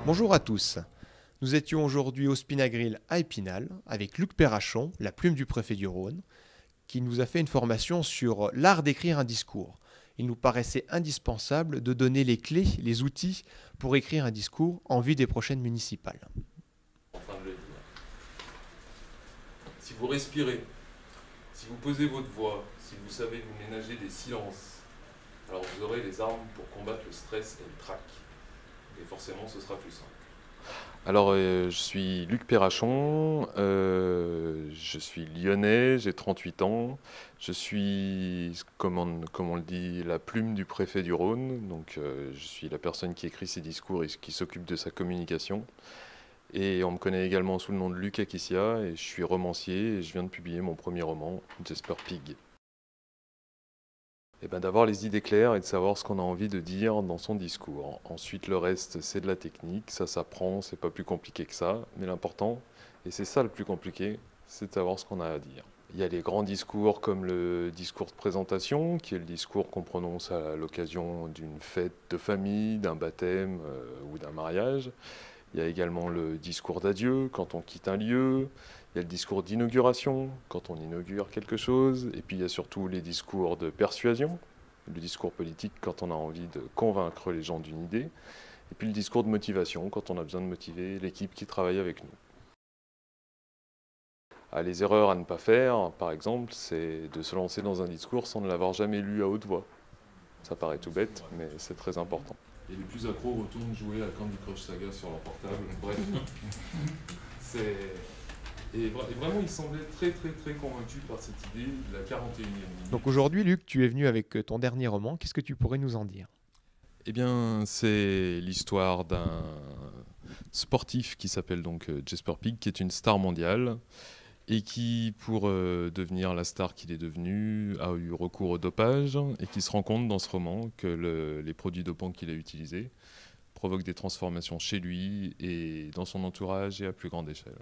Bonjour à tous. Nous étions aujourd'hui au Spinagrill à Épinal avec Luc Perrachon, la plume du préfet du Rhône, qui nous a fait une formation sur l'art d'écrire un discours. Il nous paraissait indispensable de donner les clés, les outils pour écrire un discours en vue des prochaines municipales. En train de le dire. Si vous respirez, si vous posez votre voix, si vous savez vous ménager des silences, alors vous aurez les armes pour combattre le stress et le trac. Et forcément, ce sera plus simple. Alors, je suis Luc Perrachon, je suis lyonnais, j'ai 38 ans. Je suis, comme on le dit, la plume du préfet du Rhône. Donc, je suis la personne qui écrit ses discours et qui s'occupe de sa communication. Et on me connaît également sous le nom de Luc Akissia, et je suis romancier et je viens de publier mon premier roman, Jesper Pig. Et ben, d'avoir les idées claires et de savoir ce qu'on a envie de dire dans son discours. Ensuite, le reste, c'est de la technique, ça s'apprend, c'est pas plus compliqué que ça. Mais l'important, et c'est ça le plus compliqué, c'est de savoir ce qu'on a à dire. Il y a les grands discours comme le discours de présentation, qui est le discours qu'on prononce à l'occasion d'une fête de famille, d'un baptême ou d'un mariage. Il y a également le discours d'adieu quand on quitte un lieu. Il y a le discours d'inauguration quand on inaugure quelque chose. Et puis il y a surtout les discours de persuasion, le discours politique quand on a envie de convaincre les gens d'une idée. Et puis le discours de motivation quand on a besoin de motiver l'équipe qui travaille avec nous. Les erreurs à ne pas faire, par exemple, c'est de se lancer dans un discours sans ne l'avoir jamais lu à haute voix. Ça paraît tout bête, mais c'est très important. Et les plus accros retournent jouer à Candy Crush Saga sur leur portable. Bref. Et vraiment, ils semblaient très convaincus par cette idée de la 41e minute. Donc aujourd'hui, Luc, tu es venu avec ton dernier roman. Qu'est-ce que tu pourrais nous en dire? Eh bien, c'est l'histoire d'un sportif qui s'appelle donc Jesper Pig, qui est une star mondiale et qui, pour devenir la star qu'il est devenu, a eu recours au dopage et qui se rend compte dans ce roman que les produits dopants qu'il a utilisés provoquent des transformations chez lui et dans son entourage et à plus grande échelle.